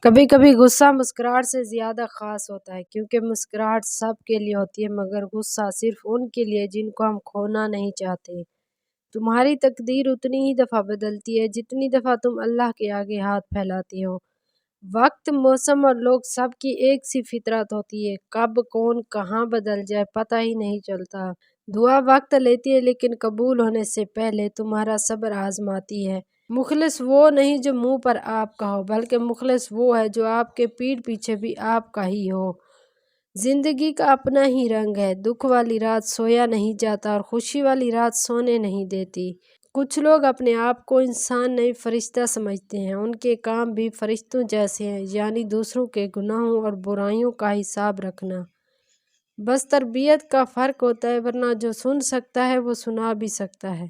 کبھی کبھی غصہ مسکراہٹ سے زیادہ خاص ہوتا ہے، کیونکہ مسکراہٹ سب کے لیے ہوتی ہے، مگر غصہ صرف ان کے لیے جن کو ہم کھونا نہیں چاہتے۔ تمہاری تقدیر اتنی ہی دفعہ بدلتی ہے جتنی دفعہ تم اللہ کے آگے ہاتھ پھیلاتی ہو۔ وقت، موسم اور لوگ سب کی ایک سی فطرت ہوتی ہے، کب کون کہاں بدل جائے پتہ ہی نہیں چلتا۔ دعا وقت لیتی ہے لیکن قبول ہونے سے پہلے تمہارا صبر آزماتی ہے۔ مخلص وہ نہیں جو منہ پر آپ کا ہو، بلکہ مخلص وہ ہے جو آپ کے پیٹھ پیچھے بھی آپ کا ہی ہو۔ زندگی کا اپنا ہی رنگ ہے، دکھ والی رات سویا نہیں جاتا اور خوشی والی رات سونے نہیں دیتی۔ کچھ لوگ اپنے آپ کو انسان نہیں فرشتہ سمجھتے ہیں، ان کے کام بھی فرشتوں جیسے ہیں، یعنی دوسروں کے گناہوں اور برائیوں کا حساب رکھنا۔ بس تربیت کا فرق ہوتا ہے، ورنہ جو سن سکتا ہے وہ سنا بھی سکتا ہے۔